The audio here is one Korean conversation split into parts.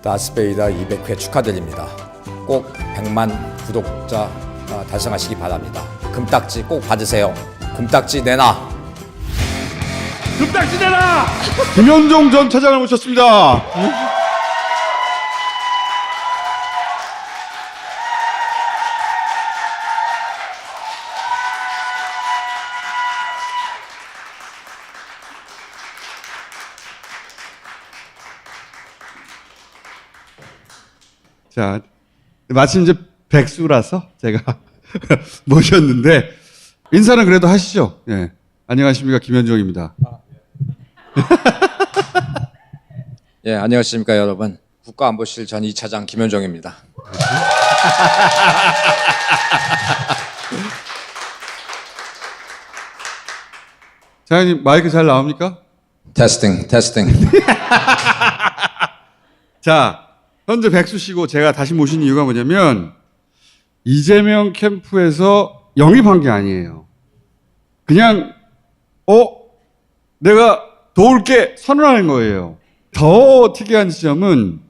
다스베이다 200회 축하드립니다. 꼭 100만 구독자 달성하시기 바랍니다. 금딱지 꼭 받으세요. 금딱지 내놔. 금딱지 내놔! 김현종 전 차장을 모셨습니다. 자, 마침 이제 백수라서 제가 모셨는데 인사는 그래도 하시죠. 예. 안녕하십니까, 김현종입니다. 예, 안녕하십니까 여러분. 국가안보실 전 2차장 김현종입니다. 장관님 마이크 잘 나옵니까? 테스팅. 자, 현재 백수시고 제가 다시 모신 이유가 뭐냐면 이재명 캠프에서 영입한 게 아니에요. 그냥 내가 도울게 선언하는 거예요. 더 특이한 지점은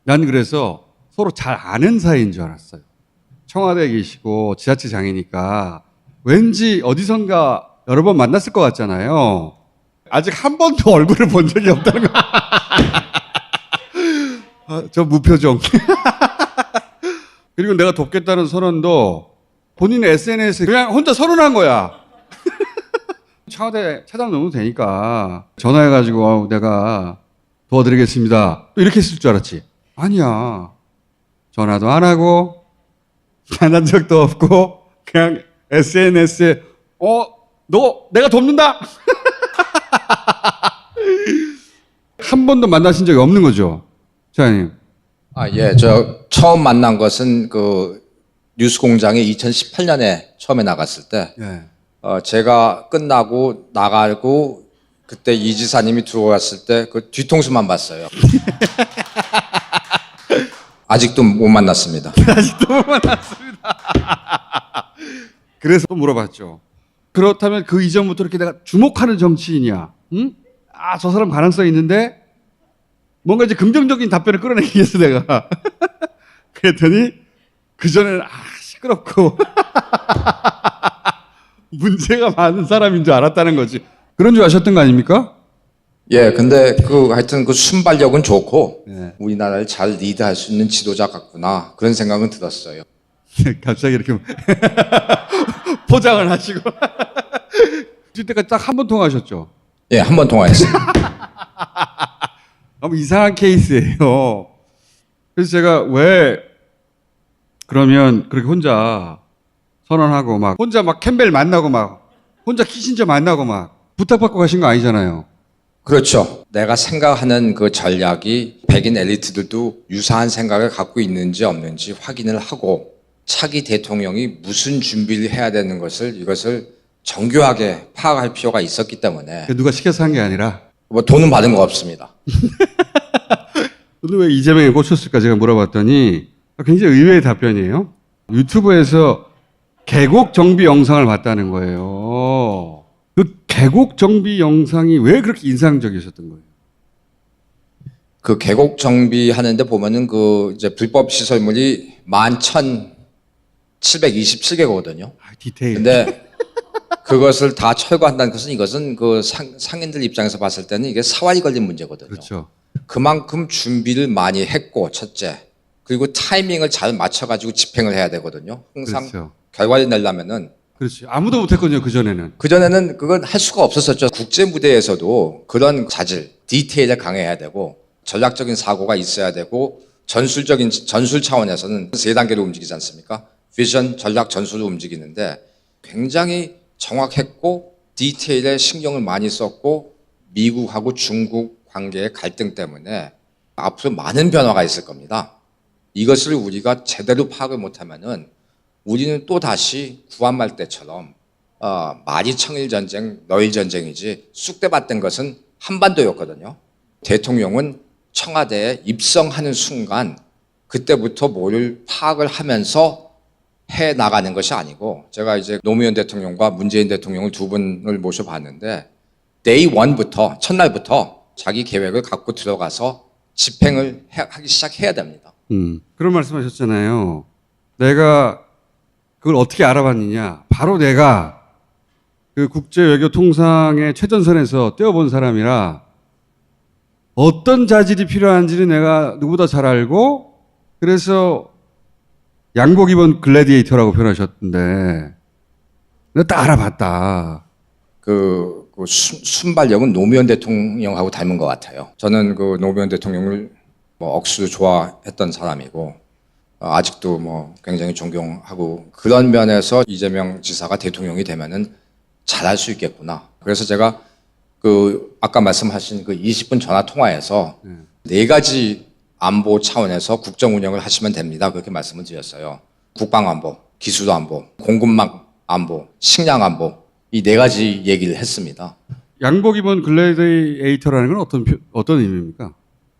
난 그래서 서로 잘 아는 사이인 줄 알았어요. 청와대에 계시고 지자체장이니까 왠지 어디선가 여러 번 만났을 것 같잖아요. 아직 한 번도 얼굴을 본 적이 없다는 거. 저 무표정. 그리고 내가 돕겠다는 선언도 본인의 SNS에 그냥 혼자 선언한 거야. 청와대 차장 넘어도 되니까 전화해가지고 내가 도와드리겠습니다. 또 이렇게 했을 줄 알았지. 아니야. 전화도 안 하고 만난 적도 없고 그냥 SNS에 너 내가 돕는다. 한 번도 만나신 적이 없는 거죠, 차장님. 예, 저 처음 만난 것은 그 뉴스공장에 2018년에 처음에 나갔을 때, 예. 제가 끝나고 나가고 그때 이 지사님이 들어왔을 때 그 뒤통수만 봤어요. 아직도 못 만났습니다. 아직도 못 만났습니다. 그래서 물어봤죠. 그렇다면 그 이전부터 이렇게 내가 주목하는 정치인이야. 응? 저 사람 가능성이 있는데 뭔가 이제 긍정적인 답변을 끌어내기 위해서 내가 그랬더니 그전에는 시끄럽고 문제가 많은 사람인 줄 알았다는 거지. 그런 줄 아셨던 거 아닙니까? 예, 근데 하여튼 그 순발력은 좋고, 네. 우리나라를 잘 리드할 수 있는 지도자 같구나. 그런 생각은 들었어요. 갑자기 이렇게 포장을 하시고 그때까지 딱 한 번 통화하셨죠? 예, 한 번 통화했어요. 너무 이상한 케이스예요. 그래서 제가 왜 그러면 그렇게 혼자 선언하고 막 혼자 막 캠벨 만나고 막 혼자 키신저 만나고 막 부탁받고 가신 거 아니잖아요. 그렇죠. 내가 생각하는 그 전략이 백인 엘리트들도 유사한 생각을 갖고 있는지 없는지 확인을 하고 차기 대통령이 무슨 준비를 해야 되는 이것을 정교하게 파악할 필요가 있었기 때문에 누가 시켜서 한 게 아니라 뭐 돈은 받은 거 없습니다. 근데 왜 이재명에 꽂혔을까 제가 물어봤더니 굉장히 의외의 답변이에요. 유튜브에서 계곡 정비 영상을 봤다는 거예요. 그 계곡 정비 영상이 왜 그렇게 인상적이셨던 거예요? 그 계곡 정비하는데 보면은 이제 불법 시설물이 11,727개거든요. 디테일. 근데 그것을 다 철거한다는 것은 이것은 그 상인들 입장에서 봤을 때는 이게 사활이 걸린 문제거든요. 그렇죠. 그만큼 준비를 많이 했고, 첫째. 그리고 타이밍을 잘 맞춰가지고 집행을 해야 되거든요. 항상 그렇죠. 결과를 내려면은. 그렇지. 아무도 못했거든요, 그전에는. 그전에는 그건 할 수가 없었었죠. 국제 무대에서도 그런 자질, 디테일에 강해야 되고, 전략적인 사고가 있어야 되고, 전술 차원에서는 세 단계로 움직이지 않습니까? 비전, 전략, 전술로 움직이는데 굉장히 정확했고, 디테일에 신경을 많이 썼고, 미국하고 중국 관계의 갈등 때문에 앞으로 많은 변화가 있을 겁니다. 이것을 우리가 제대로 파악을 못하면은 우리는 또 다시 구한말 때처럼 말이 청일 전쟁, 너일 전쟁이지 쑥대밭된 것은 한반도였거든요. 대통령은 청와대에 입성하는 순간 그때부터 뭐를 파악을 하면서 해 나가는 것이 아니고, 제가 이제 노무현 대통령과 문재인 대통령을 두 분을 모셔봤는데 데이 원부터 첫날부터 자기 계획을 갖고 들어가서 집행을 하기 시작해야 됩니다. 그런 말씀하셨잖아요. 내가 그걸 어떻게 알아봤느냐? 바로 내가 그 국제 외교 통상의 최전선에서 뛰어본 사람이라 어떤 자질이 필요한지는 내가 누구보다 잘 알고 그래서 양복 입은 글래디에이터라고 표현하셨던데 내가 딱 알아봤다. 그 순발력은 노무현 대통령하고 닮은 것 같아요. 저는 그 노무현 대통령을 뭐 억수로 좋아했던 사람이고 아직도 뭐 굉장히 존경하고 그런 면에서 이재명 지사가 대통령이 되면은 잘할 수 있겠구나. 그래서 제가 그 아까 말씀하신 그 20분 전화 통화에서 네 가지 안보 차원에서 국정 운영을 하시면 됩니다. 그렇게 말씀을 드렸어요. 국방 안보, 기술 안보, 공급망 안보, 식량 안보 이 네 가지 얘기를 했습니다. 양복 입은 글래디에이터라는 건 어떤 의미입니까?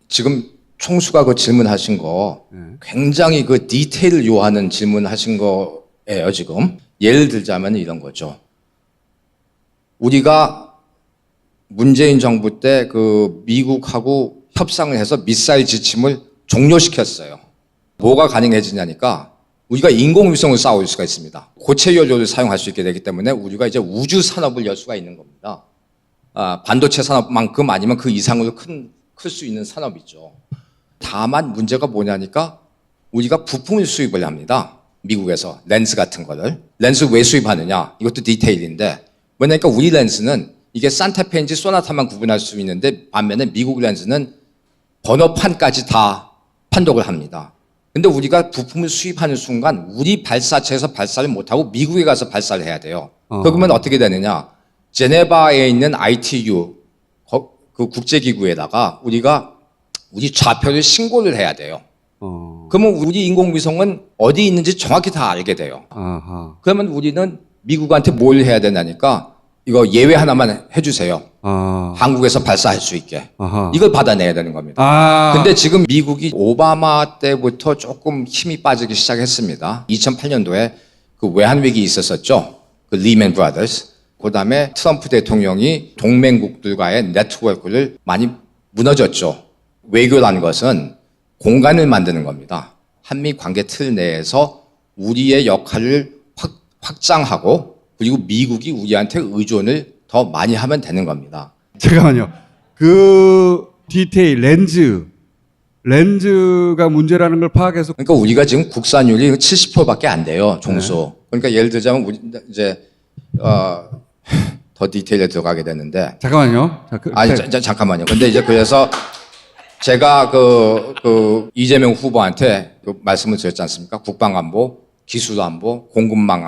지금 총수가 그 질문하신 거 굉장히 그 디테일을 요하는 질문하신 거예요, 지금. 예를 들자면 이런 거죠. 우리가 문재인 정부 때 그 미국하고 협상을 해서 미사일 지침을 종료시켰어요. 뭐가 가능해지냐니까 우리가 인공위성을 쌓을 수가 있습니다. 고체 연료를 사용할 수 있게 되기 때문에 우리가 이제 우주 산업을 열 수가 있는 겁니다. 반도체 산업만큼 아니면 그 이상으로 클 수 있는 산업이죠. 다만 문제가 뭐냐니까 우리가 부품을 수입을 합니다. 미국에서 렌즈 같은 거를. 렌즈 왜 수입하느냐? 이것도 디테일인데 뭐냐니까 우리 렌즈는 이게 산타페인지 소나타만 구분할 수 있는데 반면에 미국 렌즈는 번호판까지 다 판독을 합니다. 근데 우리가 부품을 수입하는 순간 우리 발사체에서 발사를 못하고 미국에 가서 발사를 해야 돼요. 그러면 어떻게 되느냐? 제네바에 있는 ITU 그 국제기구에다가 우리 좌표를 신고를 해야 돼요. 그러면 우리 인공위성은 어디 있는지 정확히 다 알게 돼요. 그러면 우리는 미국한테 뭘 해야 되냐니까 이거 예외 하나만 해주세요. 한국에서 발사할 수 있게. 이걸 받아내야 되는 겁니다. 근데 지금 미국이 오바마 때부터 조금 힘이 빠지기 시작했습니다. 2008년도에 그 외환위기 있었었죠. 그 리맨 브라더스. 그 다음에 트럼프 대통령이 동맹국들과의 네트워크를 많이 무너졌죠. 외교라는 것은 공간을 만드는 겁니다. 한미 관계 틀 내에서 우리의 역할을 확장하고 그리고 미국이 우리한테 의존을 더 많이 하면 되는 겁니다. 잠깐만요. 그 디테일 렌즈가 문제라는 걸 파악해서 그러니까 우리가 지금 국산율이 70%밖에 안 돼요, 종수. 그러니까 예를 들자면 우리 이제 더 디테일에 들어가게 되는데. 잠깐만요. 잠깐만요. 근데 이제 그래서 제가 그 이재명 후보한테 그 말씀을 드렸지 않습니까? 국방안보, 기술안보, 공급망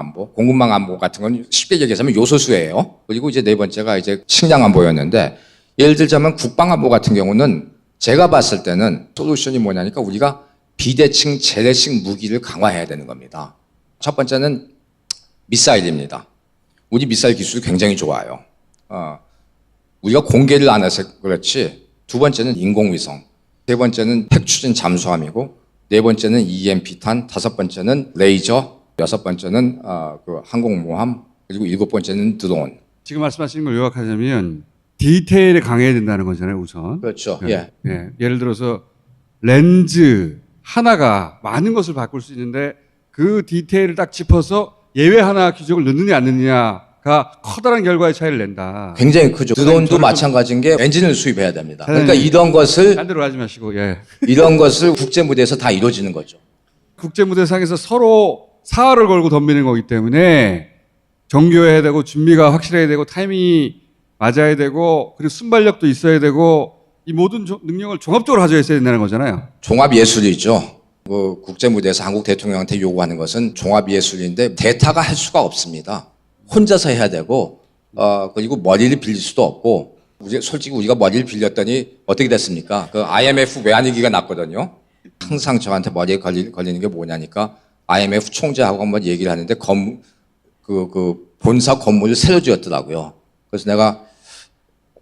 안보 같은 건 쉽게 얘기하자면 요소수예요. 그리고 이제 네 번째가 이제 식량안보였는데 예를 들자면 국방안보 같은 경우는 제가 봤을 때는 솔루션이 뭐냐니까 우리가 비대칭, 재래식 무기를 강화해야 되는 겁니다. 첫 번째는 미사일입니다. 우리 미사일 기술이 굉장히 좋아요. 우리가 공개를 안 해서 그렇지. 두 번째는 인공위성, 세 번째는 핵추진 잠수함이고, 네 번째는 EMP탄, 다섯 번째는 레이저, 여섯 번째는 그 항공모함, 그리고 일곱 번째는 드론. 지금 말씀하신 걸 요약하자면 디테일에 강해야 된다는 거잖아요, 우선. 그렇죠. 예. 예를 들어서 렌즈 하나가 많은 것을 바꿀 수 있는데 그 디테일을 딱 짚어서 예외 하나 규정을 넣느냐 안 넣느냐가 커다란 결과의 차이를 낸다. 굉장히 크죠. 드론도 마찬가지인 게 엔진을 수입해야 됩니다. 그러니까 이런 것을 딴 데로 가지 마시고 이런 것을 국제 무대에서 다 이루어지는 거죠. 국제 무대상에서 서로 사활을 걸고 덤비는 거기 때문에 정교해야 되고 준비가 확실해야 되고 타이밍이 맞아야 되고 그리고 순발력도 있어야 되고 이 모든 능력을 종합적으로 가져야 된다는 거잖아요. 종합 예술이죠. 그 국제 무대에서 한국 대통령한테 요구하는 것은 종합 예술인데 대타가 할 수가 없습니다. 혼자서 해야 되고 그리고 머리를 빌릴 수도 없고 솔직히 우리가 머리를 빌렸더니 어떻게 됐습니까? 그 IMF 외환위기가 났거든요. 항상 저한테 머리에 걸리는 게 뭐냐니까 IMF 총재하고 한번 얘기를 하는데 그 본사 건물을 새로 지었더라고요. 그래서 내가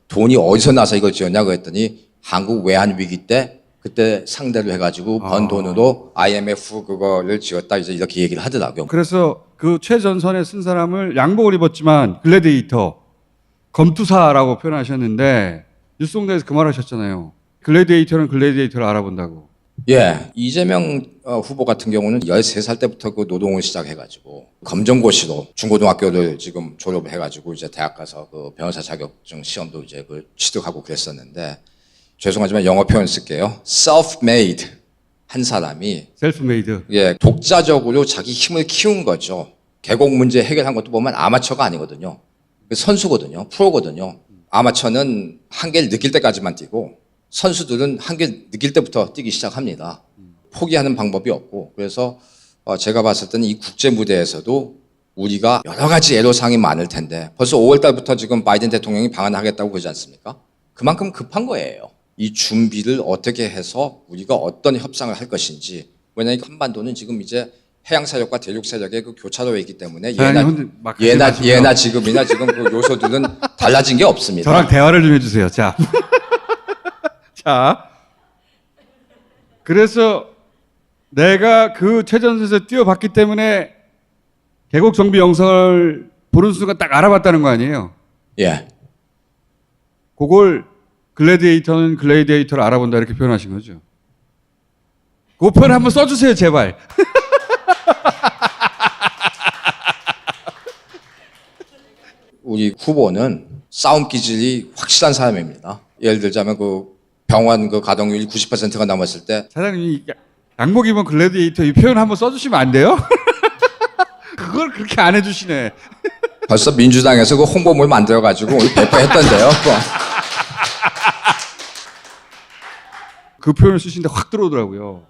돈이 어디서 나서 이걸 지었냐고 했더니 한국 외환위기 때 그때 상대로 해가지고 번 돈으로 IMF 그거를 지었다 이제 이렇게 얘기를 하더라고요. 그래서 그 최전선에 쓴 사람을 양복을 입었지만 글래디에이터, 검투사라고 표현하셨는데 뉴스공장에서 그 말 하셨잖아요. 글래디에이터는 글래디에이터를 알아본다고. 예, 이재명 후보 같은 경우는 13살 때부터 그 노동을 시작해가지고 검정고시로 중고등학교를 지금 졸업을 해가지고 이제 대학 가서 그 변호사 자격증 시험도 이제 그 취득하고 그랬었는데, 죄송하지만 영어 표현 쓸게요. self-made 한 사람이 셀프메이드. 예, 독자적으로 자기 힘을 키운 거죠. 계곡 문제 해결한 것도 보면 아마추어가 아니거든요. 선수거든요. 프로거든요. 아마추어는 한계를 느낄 때까지만 뛰고 선수들은 한계를 느낄 때부터 뛰기 시작합니다. 포기하는 방법이 없고, 그래서 제가 봤을 때는 이 국제 무대에서도 우리가 여러 가지 애로사항이 많을 텐데, 벌써 5월 달부터 지금 바이든 대통령이 방한하겠다고 그러지 않습니까? 그만큼 급한 거예요. 이 준비를 어떻게 해서 우리가 어떤 협상을 할 것인지. 왜냐하면 한반도는 지금 이제 해양 세력과 대륙 세력의 그 교차로에 있기 때문에 예나 지금이나 지금 그 요소들은 달라진 게 없습니다. 저랑 대화를 좀 해주세요. 자, 자, 그래서 내가 그 최전선에서 뛰어봤기 때문에 계곡 정비 영상을 보는 순간 딱 알아봤다는 거 아니에요? 예. 그걸 글래디에이터는 글래디에이터를 알아본다 이렇게 표현하신 거죠. 그 표현 한번 써주세요, 제발. 우리 후보는 싸움 기질이 확실한 사람입니다. 예를 들자면 그 병원 그 가동률이 90%가 넘었을 때 사장님이 양복 입은 글래디에이터 이 표현 한번 써주시면 안 돼요? 그걸 그렇게 안 해주시네. 벌써 민주당에서 그 홍보물 만들어가지고 오늘 배포했던데요. 그 표현을 쓰시는데 확 들어오더라고요.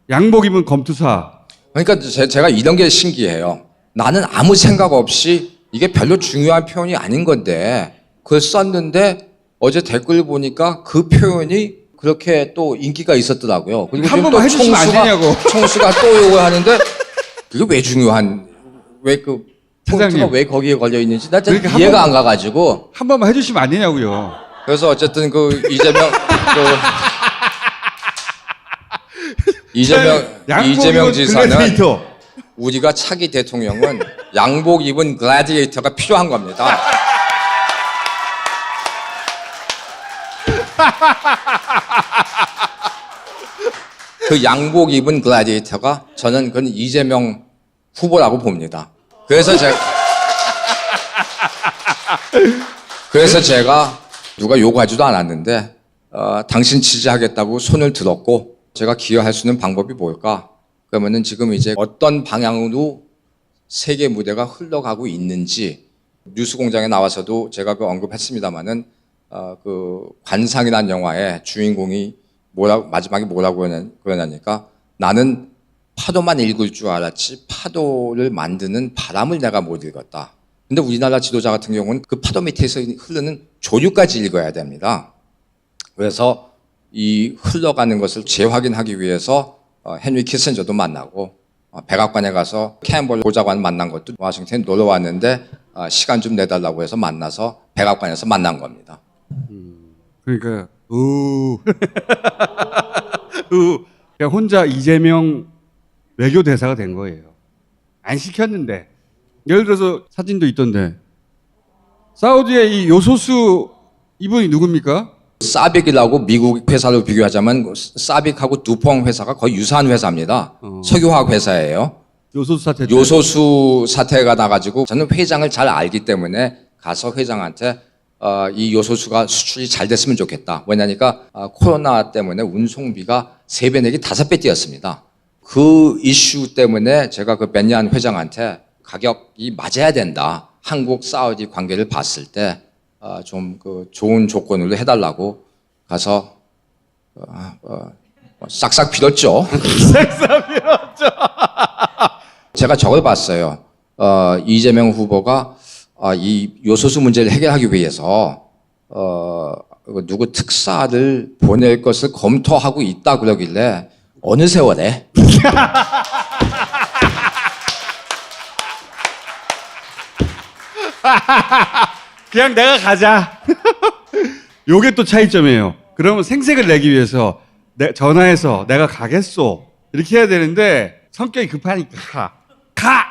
양복 입은 검투사. 그러니까 제가 이런 게 신기해요. 나는 아무 생각 없이 이게 별로 중요한 표현이 아닌 건데 그걸 썼는데 어제 댓글 보니까 그 표현이 그렇게 또 인기가 있었더라고요. 그리고 한 지금 번만 해주시면 안 되냐고. 총수가 또 요걸 하는데 그게 왜 중요한, 왜 그 포인트가 왜 거기에 걸려 있는지 나 진짜 그러니까 이해가 안 가가지고. 한 번만 해주시면 안 되냐고요. 그래서 어쨌든 그 이재명 지사는 글래디에이터. 우리가 차기 대통령은 양복 입은 글래디에이터가 필요한 겁니다. 그 양복 입은 글래디에이터가 저는 그건 이재명 후보라고 봅니다. 그래서 제가 누가 요구하지도 않았는데 당신 지지하겠다고 손을 들었고, 제가 기여할 수 있는 방법이 뭘까? 그러면은 지금 이제 어떤 방향으로 세계 무대가 흘러가고 있는지, 뉴스공장에 나와서도 제가 그 언급했습니다마는 그 관상이라는 영화의 주인공이 마지막에 뭐라고 그러냐니까, 나는 파도만 읽을 줄 알았지 파도를 만드는 바람을 내가 못 읽었다. 근데 우리나라 지도자 같은 경우는 그 파도 밑에서 흐르는 조류까지 읽어야 됩니다. 그래서 이 흘러가는 것을 재확인하기 위해서 헨리 키신저도 만나고, 백악관에 가서 캠벌 보좌관 만난 것도 워싱턴에 놀러 왔는데 시간 좀 내달라고 해서 만나서 백악관에서 만난 겁니다. 그러니까 그냥 혼자 이재명 외교 대사가 된 거예요. 안 시켰는데. 예를 들어서 사진도 있던데 사우디의 이 요소수 이분이 누굽니까? 사빅이라고 미국 회사로 비교하자면 사빅하고 두퐁 회사가 거의 유사한 회사입니다. 석유화학 회사예요. 요소수 사태. 요소수 사태가 나가지고 저는 회장을 잘 알기 때문에 가서 회장한테 이 요소수가 수출이 잘 됐으면 좋겠다. 왜냐니까 코로나 때문에 운송비가 3배 내지 5배 뛰었습니다. 그 이슈 때문에 제가 그 벤얀 회장한테 가격이 맞아야 된다. 한국 사우디 관계를 봤을 때 좀 그 좋은 조건으로 해달라고 가서 싹싹 빌었죠. 싹싹 빌었죠. 제가 저걸 봤어요. 이재명 후보가 이 요소수 문제를 해결하기 위해서 누구 특사를 보낼 것을 검토하고 있다 그러길래 어느 세월에 그냥 내가 가자. 요게 또 차이점이에요. 그러면 생색을 내기 위해서 전화해서 내가 가겠소 이렇게 해야 되는데 성격이 급하니까 가.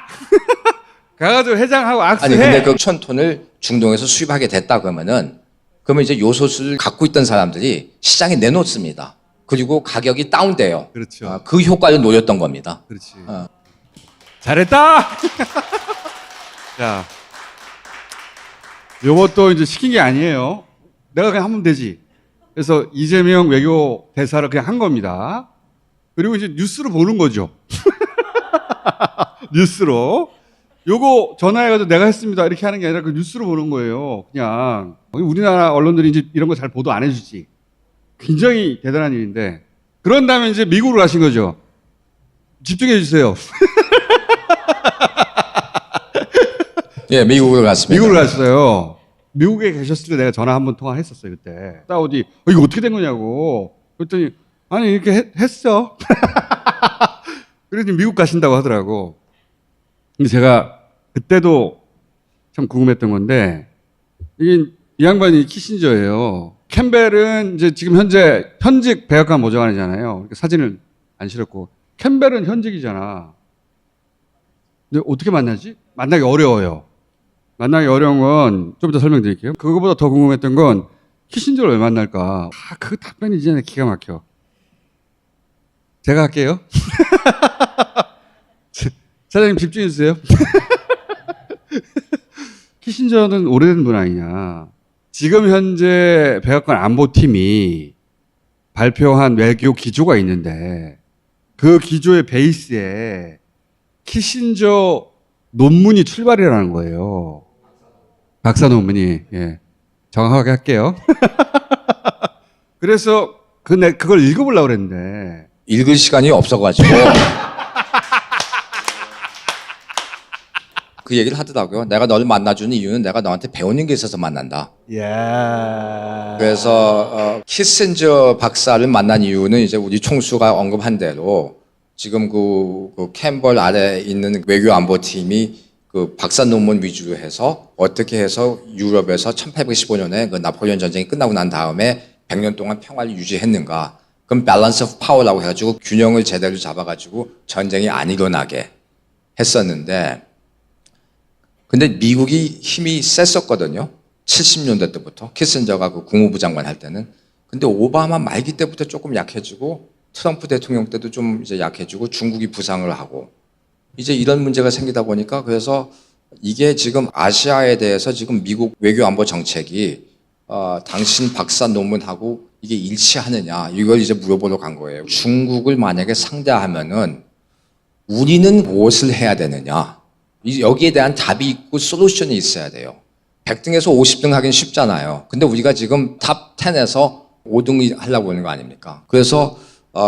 가가지고 회장하고 악수해. 아니 근데 그 1,000톤을 중동에서 수입하게 됐다 그러면은 그러면 이제 요소수를 갖고 있던 사람들이 시장에 내놓습니다. 그리고 가격이 다운돼요. 그렇죠. 그 효과를 노렸던 겁니다. 그렇지. 어. 잘했다. 자, 요것도 이제 시킨 게 아니에요. 내가 그냥 하면 되지. 그래서 이재명 외교 대사를 그냥 한 겁니다. 그리고 이제 뉴스로 보는 거죠. 뉴스로. 요거 전화해가지고 내가 했습니다. 이렇게 하는 게 아니라 그 뉴스로 보는 거예요. 그냥. 우리나라 언론들이 이제 이런 거 잘 보도 안 해주지. 굉장히 대단한 일인데. 그런 다음에 이제 미국으로 가신 거죠. 집중해 주세요. 예, 미국으로 갔습니다. 미국을 갔어요. 미국에 계셨을 때 내가 전화 한 번 통화했었어요, 그때. 사우디, 이거 어떻게 된 거냐고. 그랬더니, 아니, 이렇게 했어. 그래서 미국 가신다고 하더라고. 근데 제가 그때도 참 궁금했던 건데, 이 양반이 키신저예요. 캠벨은 이제 지금 현재 현직 백악관 보좌관이잖아요. 사진을 안 실었고. 캠벨은 현직이잖아. 근데 어떻게 만나지? 만나기 어려워요. 만나기 어려운 건 좀 이따 설명드릴게요. 그거보다 더 궁금했던 건 키신저를 왜 만날까? 그 답변이 이제 기가 막혀. 제가 할게요. 사장님 집중해 주세요. 키신저는 오래된 분 아니냐. 지금 현재 백악관 안보팀이 발표한 외교 기조가 있는데 그 기조의 베이스에 키신저 논문이 출발이라는 거예요. 박사 논문이. 예. 정확하게 할게요. 그래서 그걸 읽어보려고 그랬는데. 읽을 시간이 없어가지고. 그 얘기를 하더라고요. 내가 너를 만나주는 이유는 내가 너한테 배우는 게 있어서 만난다. 그래서 키신저 박사를 만난 이유는 이제 우리 총수가 언급한 대로 지금 그 캠벌 아래 있는 외교안보팀이 그 박사 논문 위주로 해서 어떻게 해서 유럽에서 1815년에 그 나폴레옹 전쟁이 끝나고 난 다음에 100년 동안 평화를 유지했는가. 그럼 밸런스 오브 파워라고 해가지고 균형을 제대로 잡아가지고 전쟁이 안 일어나게 했었는데 근데 미국이 힘이 셌었거든요. 70년대 때부터 키신저가 그 국무부 장관 할 때는. 근데 오바마 말기 때부터 조금 약해지고 트럼프 대통령 때도 좀 이제 약해지고 중국이 부상을 하고 이제 이런 문제가 생기다 보니까 그래서 이게 지금 아시아에 대해서 지금 미국 외교안보 정책이 당신 박사 논문하고 이게 일치하느냐 이걸 이제 물어보러 간 거예요. 중국을 만약에 상대하면은 우리는 무엇을 해야 되느냐 여기에 대한 답이 있고 솔루션이 있어야 돼요. 100등에서 50등 하긴 쉽잖아요. 근데 우리가 지금 탑 10에서 5등 하려고 하는 거 아닙니까? 그래서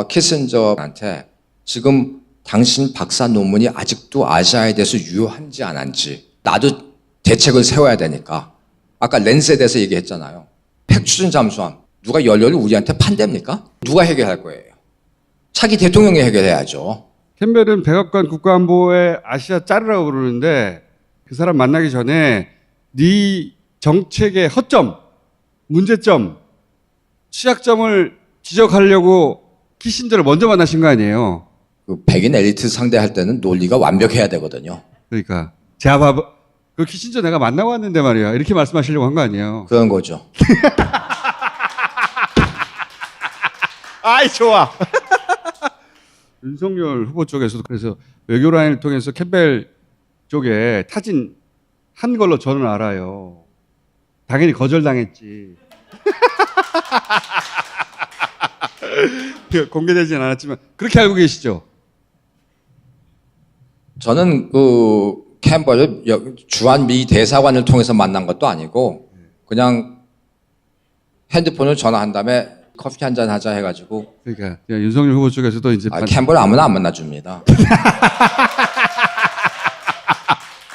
키신저한테 지금 당신 박사 논문이 아직도 아시아에 대해서 유효한지 안 한지 나도 대책을 세워야 되니까 아까 렌즈에 대해서 얘기했잖아요. 핵 추진 잠수함 누가 연료를 우리한테 판답니까? 누가 해결할 거예요? 차기 대통령이 해결해야죠. 캠벨은 백악관 국가안보의 아시아 짜르라고 부르는데 그 사람 만나기 전에 네 정책의 허점, 문제점, 취약점을 지적하려고 키신저를 먼저 만나신 거 아니에요? 그 백인 엘리트 상대할 때는 논리가 완벽해야 되거든요. 그러니까 그 키신저 내가 만나고 왔는데 말이야 이렇게 말씀하시려고 한 거 아니에요? 그런 거죠. 아이 좋아. 윤석열 후보 쪽에서도 그래서 외교라인을 통해서 캠벨 쪽에 타진 한 걸로 저는 알아요. 당연히 거절당했지. 공개되진 않았지만 그렇게 알고 계시죠? 저는 그 캠벌을 주한미 대사관을 통해서 만난 것도 아니고 그냥 핸드폰을 전화한 다음에 커피 한잔 하자 해가지고 그러니까 윤석열 후보 쪽에서도 이제 캠벌 아무나 안 만나줍니다.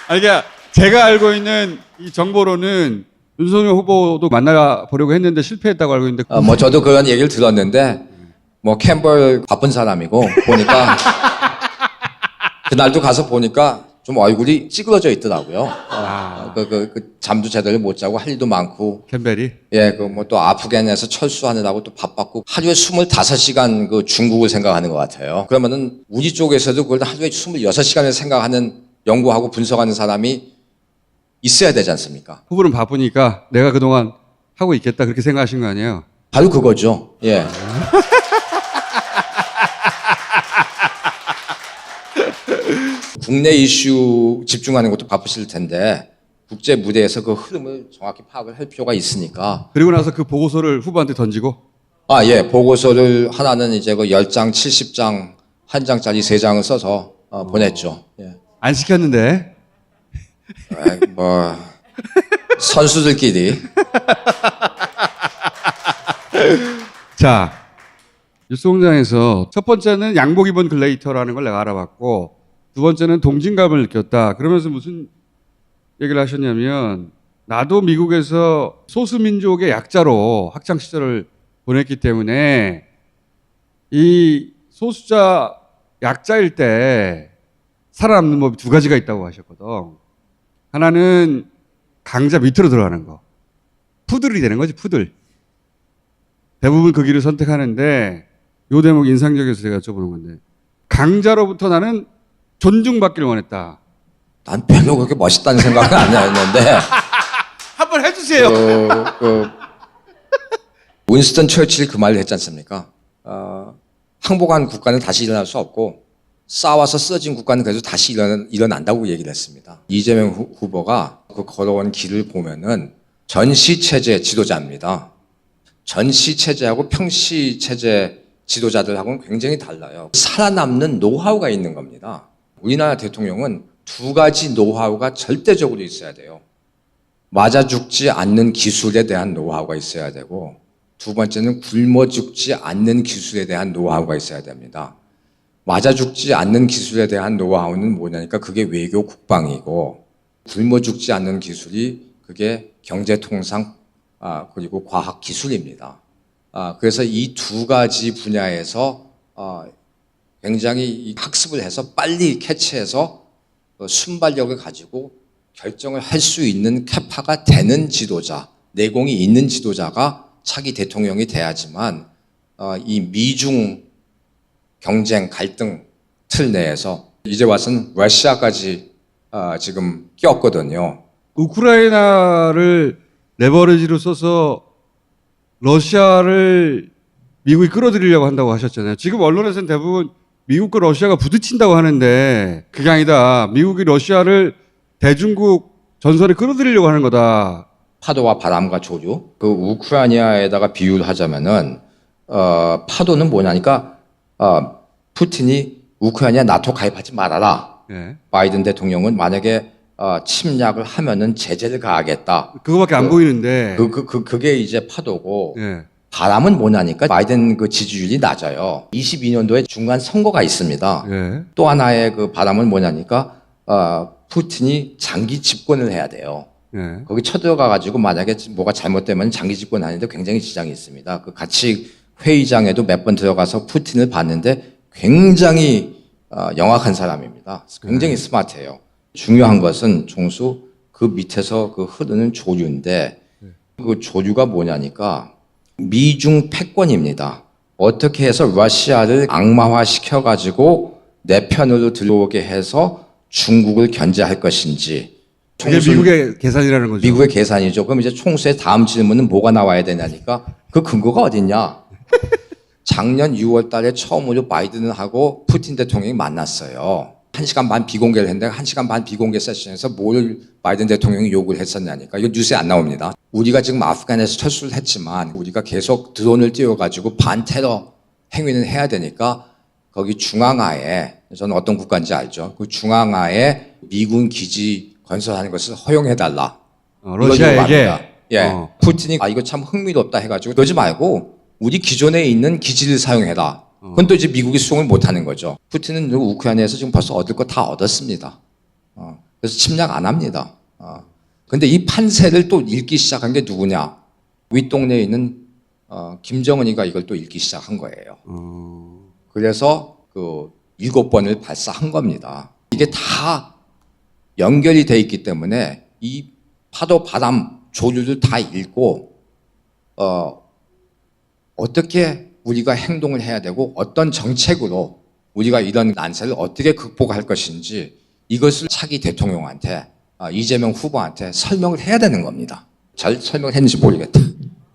아니 그러니까 제가 알고 있는 이 정보로는 윤석열 후보도 만나보려고 했는데 실패했다고 알고 있는데 뭐 저도 그런 얘기를 들었는데 뭐 캠벌 바쁜 사람이고 보니까 그날도 가서 보니까 좀 얼굴이 찌그러져 있더라고요. 그 잠도 제대로 못 자고 할 일도 많고. 캠벨이? 예, 그 뭐 또 아프간에서 철수하느라고 또 바빴고 하루에 25시간 그 중국을 생각하는 것 같아요. 그러면은 우리 쪽에서도 그걸 하루에 26시간을 생각하는 연구하고 분석하는 사람이 있어야 되지 않습니까? 후보는 바쁘니까 내가 그동안 하고 있겠다 그렇게 생각하신 거 아니에요? 바로 그거죠. 예. 국내 이슈 집중하는 것도 바쁘실 텐데 국제 무대에서 그 흐름을 정확히 파악을 할 필요가 있으니까. 그리고 나서 그 보고서를 후보한테 던지고 예. 보고서를 하나는 이제 그 10장, 70장, 1장짜리 3장을 써서 보냈죠. 예. 안 시켰는데 뭐 선수들끼리. 자, 뉴스공장에서 첫 번째는 양복 입은 글레이터라는 걸 내가 알아봤고 두 번째는 동진감을 느꼈다. 그러면서 무슨 얘기를 하셨냐면 나도 미국에서 소수민족의 약자로 학창시절을 보냈기 때문에 이 소수자 약자일 때 살아남는 법이 두 가지가 있다고 하셨거든. 하나는 강자 밑으로 들어가는 거. 푸들이 되는 거지, 푸들. 대부분 그 길을 선택하는데 요 대목 인상적이어서 제가 여쭤보는 건데 강자로부터 나는 존중받기를 원했다. 난 별로 그렇게 멋있다는 생각은 안 했는데 한번 해주세요. 윈스턴 처칠이 그 말을 했지 않습니까? 항복한 국가는 다시 일어날 수 없고 싸워서 쓰러진 국가는 그래도 다시 일어난다고 얘기를 했습니다. 이재명 후보가 그 걸어온 길을 보면은 전시체제 지도자입니다. 전시체제하고 평시체제 지도자들하고는 굉장히 달라요. 살아남는 노하우가 있는 겁니다. 우리나라 대통령은 두 가지 노하우가 절대적으로 있어야 돼요. 맞아 죽지 않는 기술에 대한 노하우가 있어야 되고 두 번째는 굶어 죽지 않는 기술에 대한 노하우가 있어야 됩니다. 맞아 죽지 않는 기술에 대한 노하우는 뭐냐니까 그게 외교 국방이고 굶어 죽지 않는 기술이 그게 경제통상 그리고 과학 기술입니다. 그래서 이 두 가지 분야에서 굉장히 학습을 해서 빨리 캐치해서 순발력을 가지고 결정을 할 수 있는 캐파가 되는 지도자, 내공이 있는 지도자가 차기 대통령이 돼야지만 이 미중 경쟁 갈등 틀 내에서 이제 와서는 러시아까지 지금 꼈거든요. 우크라이나를 레버리지로 써서 러시아를 미국이 끌어들이려고 한다고 하셨잖아요. 지금 언론에서는 대부분 미국과 러시아가 부딪힌다고 하는데 그게 아니다. 미국이 러시아를 대중국 전선에 끌어들이려고 하는 거다. 파도와 바람과 조류. 그 우크라이나에다가 비유를 하자면은 파도는 뭐냐니까 푸틴이 우크라이나 나토 가입하지 말아라. 예. 바이든 대통령은 만약에 침략을 하면은 제재를 가하겠다. 그거밖에 안 보이는데. 그게 이제 파도고. 예. 바람은 뭐냐니까 바이든 그 지지율이 낮아요. 22년도에 중간 선거가 있습니다. 예. 또 하나의 그 바람은 뭐냐니까 푸틴이 장기 집권을 해야 돼요. 예. 거기 쳐들어가 가지고 만약에 뭐가 잘못되면 장기 집권 하는데 굉장히 지장이 있습니다. 그 같이 회의장에도 몇 번 들어가서 푸틴을 봤는데 굉장히 영악한 사람입니다. 굉장히 스마트해요. 중요한 것은 종수 그 밑에서 그 흐르는 조류인데 그 조류가 뭐냐니까 미중 패권입니다. 어떻게 해서 러시아를 악마화 시켜가지고 내 편으로 들어오게 해서 중국을 견제할 것인지. 그게 미국의 계산이라는 거죠. 미국의 계산이죠. 그럼 이제 총수의 다음 질문은 뭐가 나와야 되냐니까 그 근거가 어딨냐. 작년 6월 달에 처음으로 바이든하고 푸틴 대통령이 만났어요. 1시간 반 비공개를 했는데 1시간 반 비공개 세션에서 뭘 바이든 대통령이 요구를 했었냐니까. 이거 뉴스에 안 나옵니다. 우리가 지금 아프간에서 철수를 했지만 우리가 계속 드론을 띄워가지고 반테러 행위는 해야 되니까 거기 중앙하에, 저는 어떤 국가인지 알죠. 그 중앙하에 미군 기지 건설하는 것을 허용해달라. 러시아에게. 예. 푸틴이 이거 참 흥미롭다 해가지고 그러지 말고 우리 기존에 있는 기지를 사용해라. 그건 또 이제 미국이 수용을 못하는 거죠. 푸틴은 우크라이나에서 지금 벌써 얻을 거 다 얻었습니다. 그래서 침략 안 합니다. 근데 이 판세를 또 읽기 시작한 게 누구냐? 윗동네에 있는 김정은이가 이걸 또 읽기 시작한 거예요. 그래서 그 7번을 발사한 겁니다. 이게 다 연결이 돼 있기 때문에 이 파도, 바람, 조류를 다 읽고 어떻게 우리가 행동을 해야 되고 어떤 정책으로 우리가 이런 난세를 어떻게 극복할 것인지 이것을 차기 대통령한테 이재명 후보한테 설명을 해야 되는 겁니다. 잘 설명했는지 모르겠다.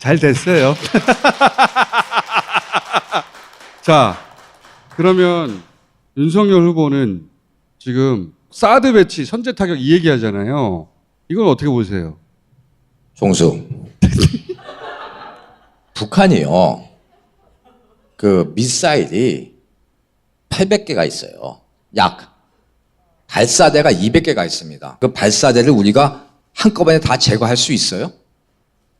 잘 됐어요. 자, 그러면 윤석열 후보는 지금 사드 배치 선제 타격 이 얘기하잖아요. 이건 어떻게 보세요? 종수. 북한이요. 그 미사일이 800개가 있어요. 약. 발사대가 200개가 있습니다. 그 발사대를 우리가 한꺼번에 다 제거할 수 있어요?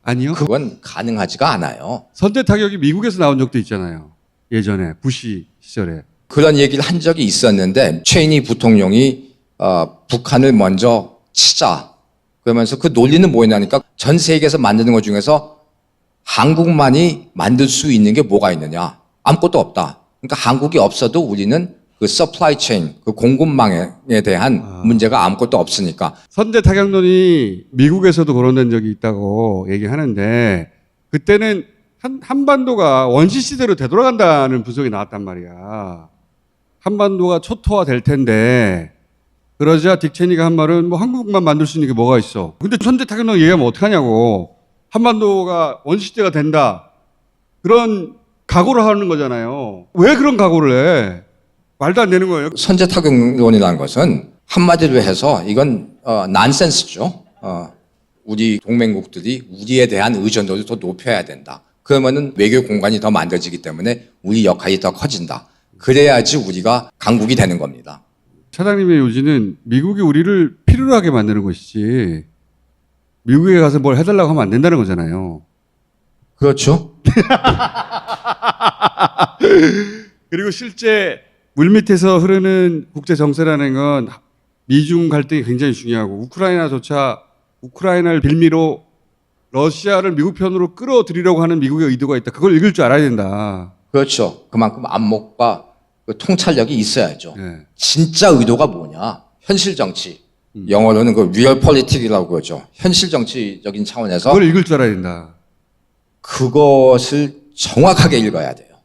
아니요. 그건 가능하지가 않아요. 선제 타격이 미국에서 나온 적도 있잖아요. 예전에 부시 시절에. 그런 얘기를 한 적이 있었는데 최인희 부통령이 북한을 먼저 치자. 그러면서 그 논리는 뭐였냐니까 전 세계에서 만드는 것 중에서 한국만이 만들 수 있는 게 뭐가 있느냐. 아무것도 없다. 그러니까 한국이 없어도 우리는 그 서플라이 체인, 그 공급망에 대한 문제가 아무것도 없으니까. 선제 타격론이 미국에서도 거론된 적이 있다고 얘기하는데 그때는 한반도가 원시 시대로 되돌아간다는 분석이 나왔단 말이야. 한반도가 초토화 될 텐데 그러자 딕 체니가 한 말은 뭐 한국만 만들 수 있는 게 뭐가 있어. 근데 선제 타격론 얘기하면 어떡하냐고. 한반도가 원시 시대가 된다. 그런 각오를 하는 거잖아요. 왜 그런 각오를 해? 말도 안 되는 거예요. 선제 타격론이라는 것은 한마디로 해서 이건 난센스죠. 우리 동맹국들이 우리에 대한 의존도를 더 높여야 된다. 그러면은 외교 공간이 더 만들어지기 때문에 우리 역할이 더 커진다. 그래야지 우리가 강국이 되는 겁니다. 차장님의 요지는 미국이 우리를 필요로 하게 만드는 것이지 미국에 가서 뭘 해달라고 하면 안 된다는 거잖아요. 그렇죠. 그리고 실제 물밑에서 흐르는 국제 정세라는 건 미중 갈등이 굉장히 중요하고 우크라이나조차 우크라이나를 빌미로 러시아를 미국 편으로 끌어들이려고 하는 미국의 의도가 있다. 그걸 읽을 줄 알아야 된다. 그렇죠. 그만큼 안목과 그 통찰력이 있어야죠. 네. 진짜 의도가 뭐냐? 현실 정치. 영어로는 그 리얼 폴리틱이라고 그러죠. 현실 정치적인 차원에서 그걸 읽을 줄 알아야 된다. 그것을 정확하게 읽어야 돼요.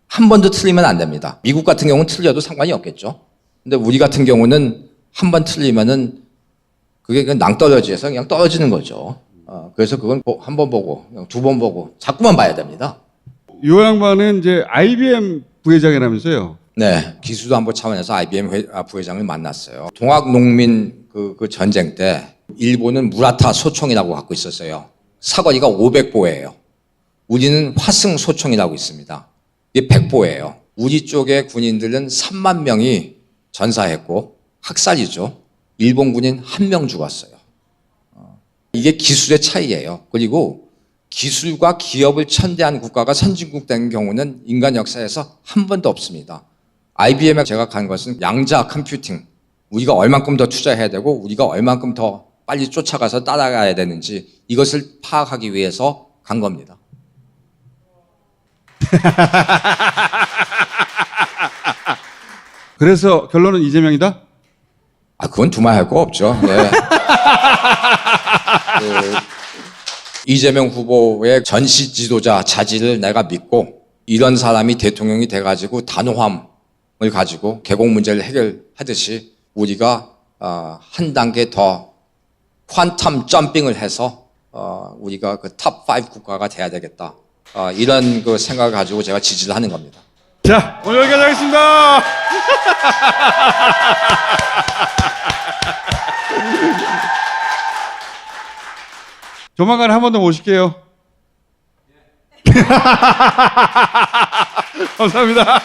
한 번도 틀리면 안 됩니다. 미국 같은 경우는 틀려도 상관이 없겠죠. 근데 우리 같은 경우는 한 번 틀리면은 그게 그냥 낭떠러지에서 그냥 떨어지는 거죠. 그래서 그건 한 번 보고, 두 번 보고, 자꾸만 봐야 됩니다. 이 양반은 이제 IBM 부회장이라면서요. 네. 기술안보 차원에서 IBM 부회장을 만났어요. 동학농민 그 전쟁 때 일본은 무라타 소총이라고 갖고 있었어요. 사거리가 500보예요. 우리는 화승 소총이라고 있습니다. 이게 100보예요. 우리 쪽의 군인들은 3만 명이 전사했고 학살이죠. 일본 군인 1명 죽었어요. 이게 기술의 차이예요. 그리고 기술과 기업을 천대한 국가가 선진국 된 경우는 인간 역사에서 한 번도 없습니다. IBM에 제가 간 것은 양자 컴퓨팅. 우리가 얼만큼 더 투자해야 되고 우리가 얼만큼 더 빨리 쫓아가서 따라가야 되는지 이것을 파악하기 위해서 간 겁니다. 그래서 결론은 이재명이다? 그건 두말할 거 없죠. 네. 이재명 후보의 전시 지도자 자질을 내가 믿고 이런 사람이 대통령이 돼가지고 단호함을 가지고 개공 문제를 해결하듯이 우리가 한 단계 더 퀀텀 점핑을 해서 우리가 그 탑 5 국가가 돼야 되겠다. 이런 그 생각을 가지고 제가 지지를 하는 겁니다. 자, 오늘 여기까지 하겠습니다. 조만간 한 번 더 모실게요. 감사합니다.